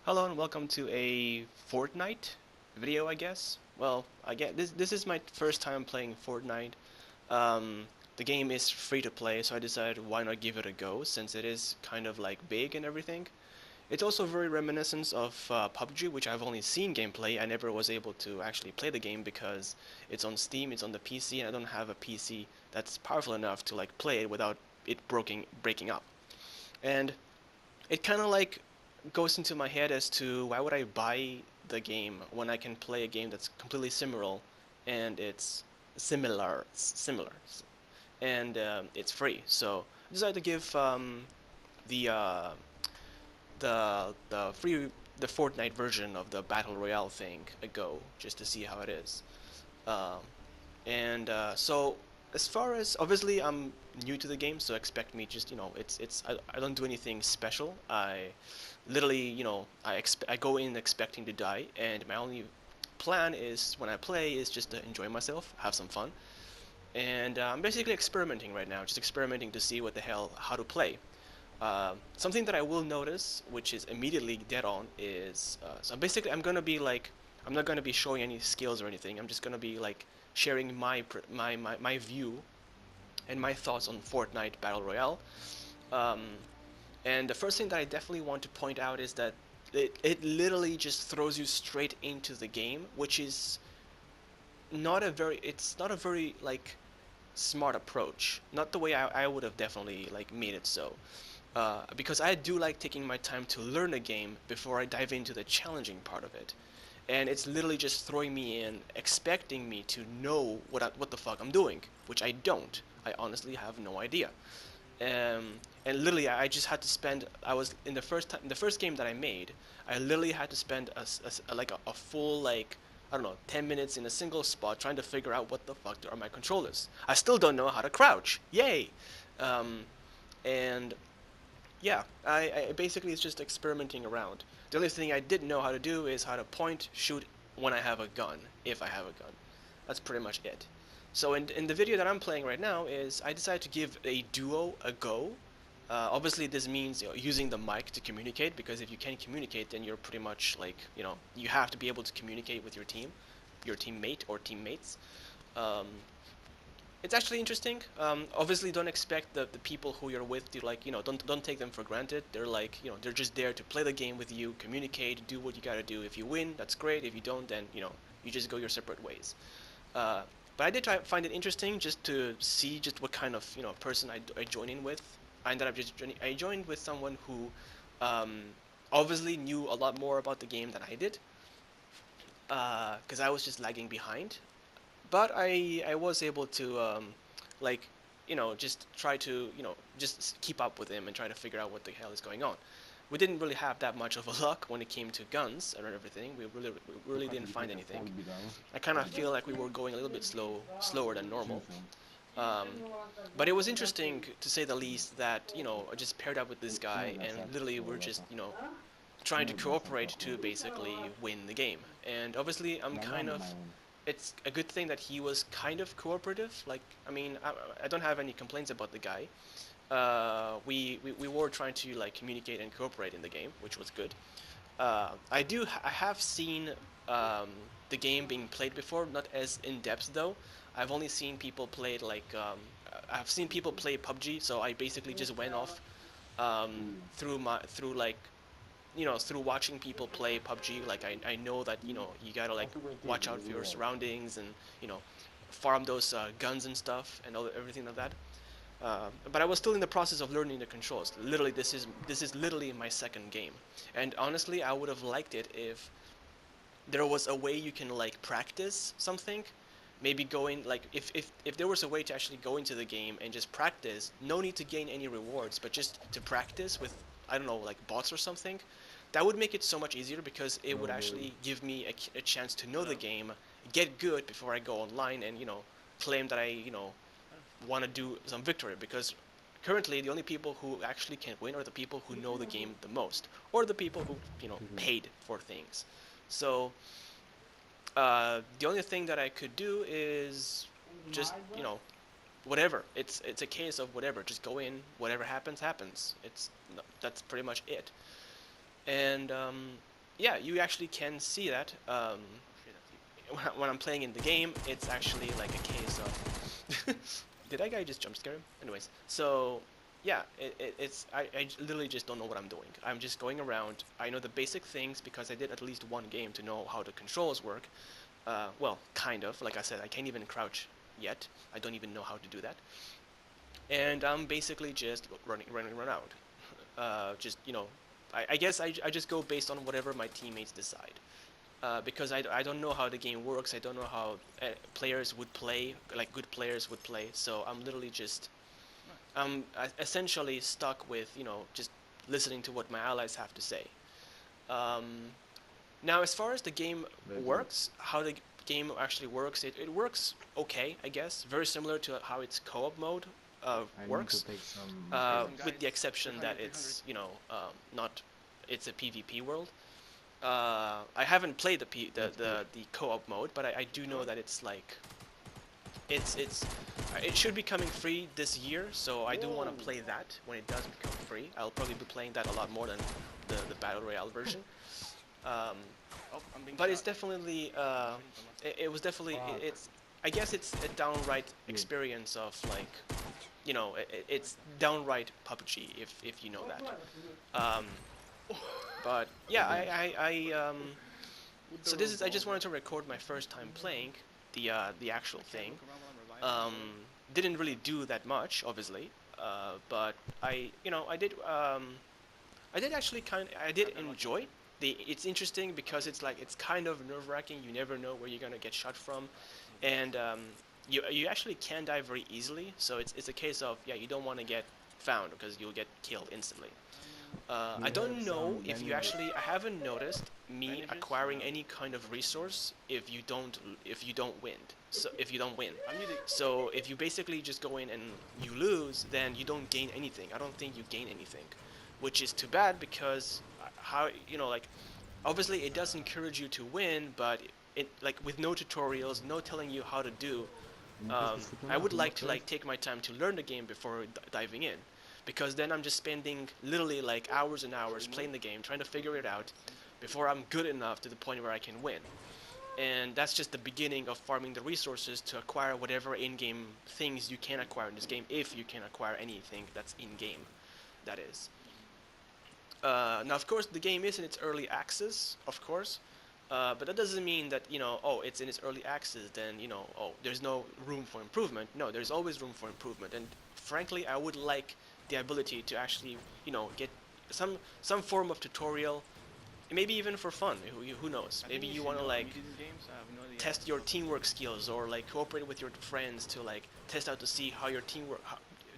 Hello and welcome to a Fortnite video, I guess. Well, I get this is my first time playing Fortnite. The game is free to play, so I decided why not give it a go since it is kind of like big and everything. It's also very reminiscent of PUBG, which I've only seen gameplay. I never was able to actually play the game because it's on Steam, it's on the PC, and I don't have a PC that's powerful enough to like play it without it breaking up. And it kind of like goes into my head as to why would I buy the game when I can play a game that's completely similar and it's similar and it's free. So I decided to give the uh, the free the Fortnite version of the Battle Royale thing a go just to see how it is. Um, and as far as obviously I'm new to the game, so expect me just I don't do anything special. I literally I go in expecting to die, and my only plan is when I play is just to enjoy myself, have some fun, and I'm basically experimenting right now, just experimenting to see what the hell how to play. Something that I will notice, which is immediately dead on, is so basically I'm not gonna be showing any skills or anything. I'm just gonna be like sharing my view and my thoughts on Fortnite Battle Royale. Um, and the first thing that I definitely want to point out is that it literally just throws you straight into the game, which is it's not a very like smart approach. Not the way I would have definitely like made it so. Because I do like taking my time to learn a game before I dive into the challenging part of it. And it's literally just throwing me in, expecting me to know what the fuck I'm doing, which I don't. I honestly have no idea. And literally, I just had to spend. I was in the first game that I made. I literally had to spend a full like I don't know 10 minutes in a single spot trying to figure out what the fuck are my controllers. I still don't know how to crouch. Yay! Um, and yeah, I basically it's just experimenting around. The only thing I didn't know how to do is how to point, shoot when I have a gun, if I have a gun. That's pretty much it. So in the video that I'm playing right now is I decided to give a duo a go. Obviously this means using the mic to communicate, because if you can't communicate then you're pretty much like, you have to be able to communicate with your team, your teammate or teammates. Um, it's actually interesting. Obviously, don't expect the people who you're with to like don't take them for granted. They're like they're just there to play the game with you, communicate, do what you gotta do. If you win, that's great. If you don't, then you just go your separate ways. Uh, but I did find it interesting just to see just what kind of person I join in with. I joined with someone who um, obviously knew a lot more about the game than I did, because I was just lagging behind, but I was able to like just try to just keep up with him and try to figure out what the hell is going on. We didn't really have that much of a luck when it came to guns and everything. We really didn't find anything. I kind of feel like we were going a little bit slower than normal. Um, but it was interesting to say the least that I just paired up with this guy and literally we're just trying to cooperate to basically win the game. And obviously, it's a good thing that he was kind of cooperative. Like, I mean, I don't have any complaints about the guy. We were trying to like communicate and cooperate in the game, which was good. I have seen um, the game being played before, not as in depth though. I've only seen people play it like I've seen people play PUBG, so I basically just went off through like through watching people play PUBG. Like I know that you gotta like watch out for your surroundings and you know farm those guns and stuff and everything like that. But I was still in the process of learning the controls. Literally, this is literally my second game, and honestly, I would have liked it if there was a way you can like practice something. Maybe going like if there was a way to actually go into the game and just practice, no need to gain any rewards, but just to practice with I don't know like bots or something. That would make it so much easier because it would actually give me a chance to know the game, get good before I go online and claim that I want to do some victory, because currently the only people who actually can win are the people who know the game the most, or the people who paid for things. So the only thing that I could do is just whatever. It's a case of whatever. Just go in. Whatever happens, happens. That's pretty much it. And yeah, you actually can see that. When I'm playing in the game, it's actually like a case of. Did that guy just jump scare him? Anyways, so yeah, I literally just don't know what I'm doing. I'm just going around. I know the basic things because I did at least one game to know how the controls work. Well, kind of. Like I said, I can't even crouch yet. I don't even know how to do that. And I'm basically just running around. Just I guess I just go based on whatever my teammates decide. Because I don't know how the game works. I don't know how players would play, like good players would play. So I'm literally just I'm essentially stuck with just listening to what my allies have to say. Um, Now, as far as the game Very good. works, how the game actually works, it works okay, I guess. Very similar to how its co-op mode I need to works, take some materials. with the exception that it's not it's a PvP world. I haven't played That's good. the co-op mode, but I do know that it's like it's it should be coming free this year, so I do want to play that when it does become free. I'll probably be playing that a lot more than the battle royale version. Um, but it's definitely it was definitely Fuck. it's I guess it's a downright Yeah. experience of like it's downright PUBG if you know that. Um, but yeah, Okay. so this is I just wanted to record my first time playing the actual thing. Um, didn't really do that much, obviously, but I did actually I did enjoy it's interesting because it's kind of nerve-wracking. You never know where you're gonna get shot from, and you actually can die very easily. So it's a case of yeah, you don't want to get found because you'll get killed instantly. Do I you have don't know some if you bandages? actually I haven't noticed me acquiring any kind of resource if you don't win. So if you don't win, so if you basically just go in and you lose, then you don't gain anything. I don't think you gain anything, which is too bad because how like obviously it does encourage you to win, but it like with no tutorials, no telling you how to do. Necesito I más, would unos like to tres. like take my time to learn the game before diving in, because then I'm just spending literally like hours and hours playing the game, trying to figure it out, before I'm good enough to the point where I can win. And that's just the beginning of farming the resources to acquire whatever in-game things you can acquire in this game, if you can acquire anything that's in-game, that is. Now, of course, the game is in its early access, of course, but that doesn't mean that oh, it's in its early access, then oh, there's no room for improvement. No, there's always room for improvement, and frankly, I would like the ability to actually get some form of tutorial, maybe even for fun. Who knows? Maybe you want to like test your teamwork skills or like cooperate with your friends to like test out to see how your teamwork,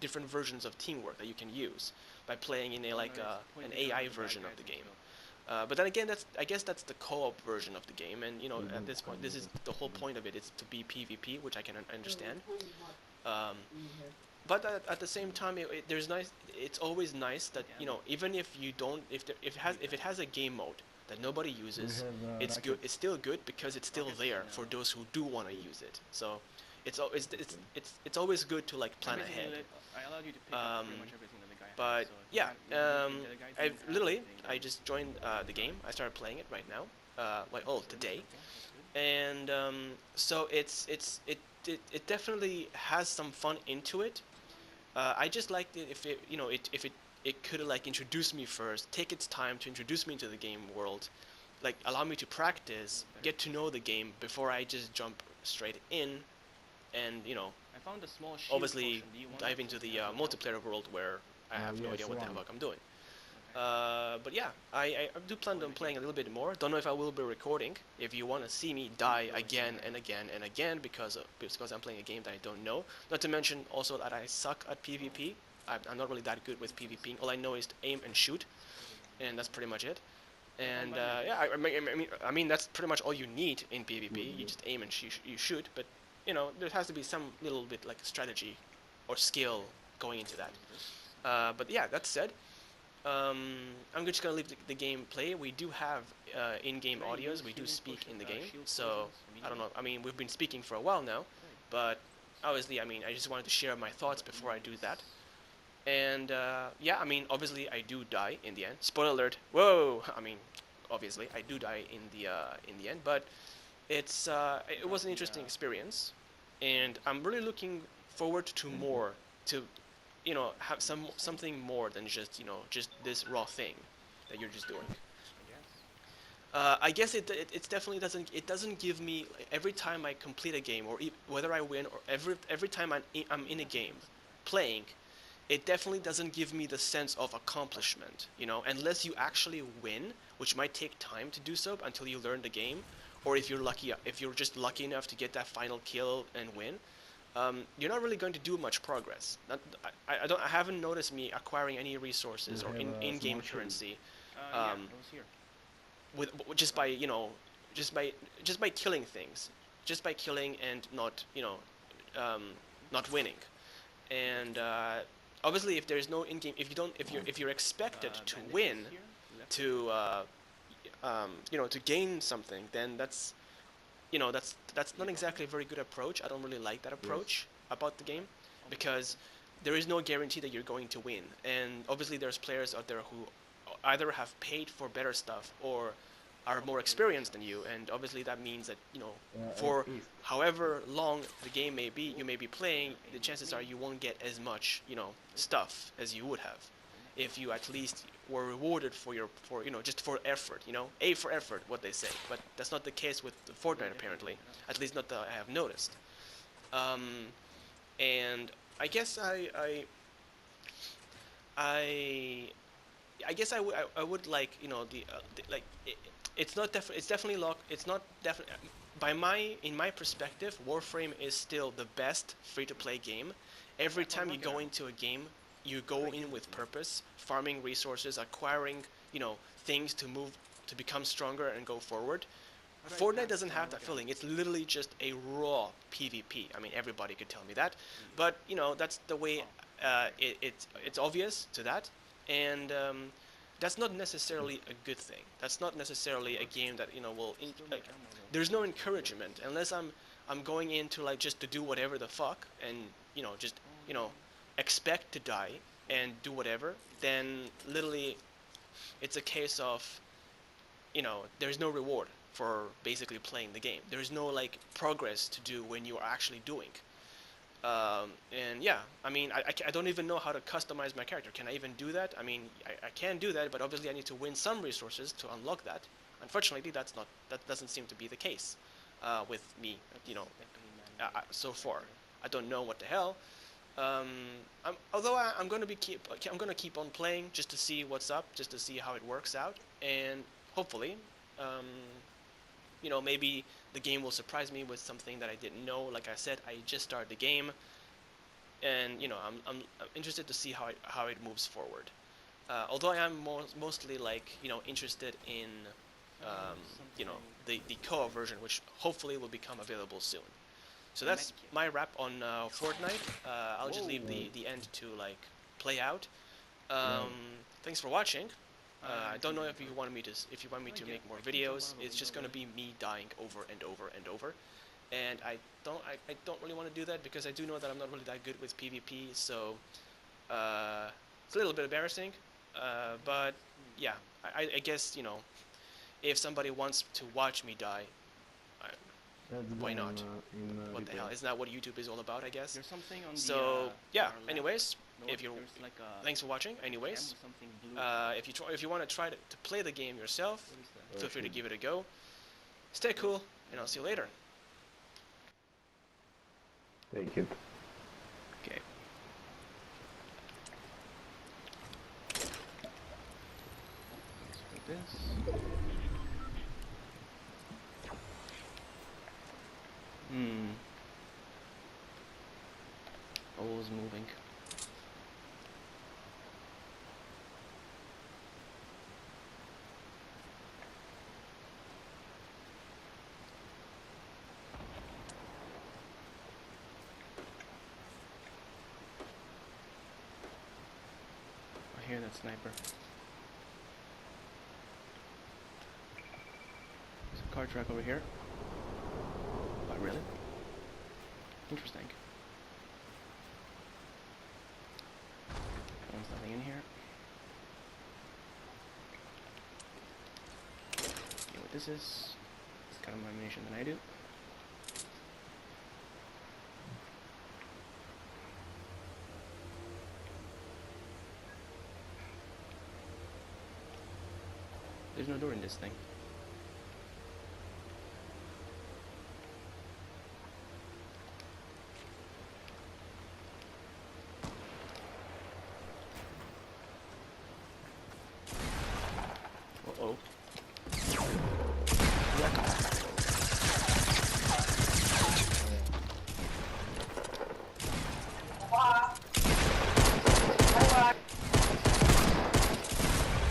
different versions of teamwork that you can use by playing in a like an AI version of the game. But then again, that's I guess that's the co-op version of the game, and at this point, this is the whole point of it is to be PvP, which I can understand. Um, but at the same time, there's nice. It's always nice that even if you don't, if it has a game mode that nobody Do you uses, have it's good. It's rackets? still good because it's still there for those who do want to use it. So it's always good to like plan ahead. Um, but yeah, I literally I just joined the game. I started playing it right now. Today, and so it definitely has some fun into it. I just liked it if it if it could like introduce me first, take its time to introduce me into the game world, like allow me to practice, get to know the game before I just jump straight in, and obviously dive into the multiplayer world where I have no idea Yes, what the one. fuck I'm doing. But yeah, I do plan on playing a little bit more. Don't know if I will be recording. If you want to see me die again and again and again because I'm playing a game that I don't know. Not to mention also that I suck at PvP. I'm not really that good with PvP. All I know is to aim and shoot, and that's pretty much it. And yeah, I mean that's pretty much all you need in PvP. Good, You good. just aim and you shoot, but there has to be some little bit like strategy or skill going into that. But yeah, that said, I'm just gonna leave the game play. We do have in-game audios. We do speak in the game, so I don't know. I mean, we've been speaking for a while now, but obviously, I mean, I just wanted to share my thoughts before I do that. And yeah, I mean, obviously, I do die in the end. Spoiler alert! Whoa! I mean, obviously I do die in the end, but it was an interesting experience, and I'm really looking forward to more, to have something more than just just this raw thing that you're just doing. I guess it definitely doesn't give me, every time I complete a game, or whether I win, or every time I'm in a game playing, it definitely doesn't give me the sense of accomplishment, unless you actually win, which might take time to do so until you learn the game, or if you're just lucky enough to get that final kill and win. You're not really going to do much progress. I haven't noticed me acquiring any resources or in-game currency, with just by just by killing things, just by killing and not not winning. And obviously, if there's no in-game, if you're expected to win, to to gain something, then that's not exactly a very good approach. I don't really like that approach about the game, because there is no guarantee that you're going to win. And obviously there's players out there who either have paid for better stuff or are more experienced than you, and obviously that means that for however long the game may be, you may be playing, the chances are you won't get as much stuff as you would have if you at least were rewarded for just for effort, A for effort, what they say. But that's not the case with Fortnite, apparently, at least not that I have noticed. And I guess I I guess I would like like it's not it's definitely it's not definitely, in my perspective, Warframe is still the best free to play game. Every time you go into a game, you go in with purpose, farming resources, acquiring things to move, to become stronger and go forward. Fortnite doesn't have that feeling. It's literally just a raw PvP. I mean, everybody could tell me that, but that's the way it's obvious to that, and that's not necessarily a good thing. That's not necessarily a game that like, there's no encouragement unless I'm going into like just to do whatever the fuck, and just expect to die and do whatever. Then literally, it's a case of there's no reward for basically playing the game. There's no like progress to do when you are actually doing. And yeah, I mean, I don't even know how to customize my character. Can I even do that? I mean, I can do that, but obviously I need to win some resources to unlock that. Unfortunately, that doesn't seem to be the case with me, so far. I don't know what the hell. Although I'm gonna keep on playing just to see what's up, just to see how it works out, and hopefully, maybe the game will surprise me with something that I didn't know. Like I said, I just started the game, and I'm interested to see how it moves forward. Although I am mostly like interested in the co-op version, which hopefully will become available soon. So that's my wrap on Fortnite. I'll just leave the end to like play out. Thanks for watching. I don't know if you want me to make more videos. It's just gonna be me dying over and over and over, and I don't really want to do that, because I do know that I'm not really that good with PvP. So it's a little bit embarrassing, but yeah, I guess if somebody wants to watch me die, why not? What the hell? Isn't that what YouTube is all about, I guess? So yeah. Anyways, thanks for watching. Anyways, if you want to try to play the game yourself, feel free to give it a go. Stay cool, and I'll see you later. Take it. Okay. Let's put this. Always moving. I hear that sniper. There's a car track over here. Oh, really? Interesting. There's nothing in here. what this is. It's kind of more ammunition than I do. There's no door in this thing. Uh-oh.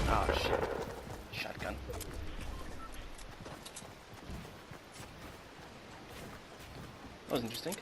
Oh shit. Shotgun. That was interesting.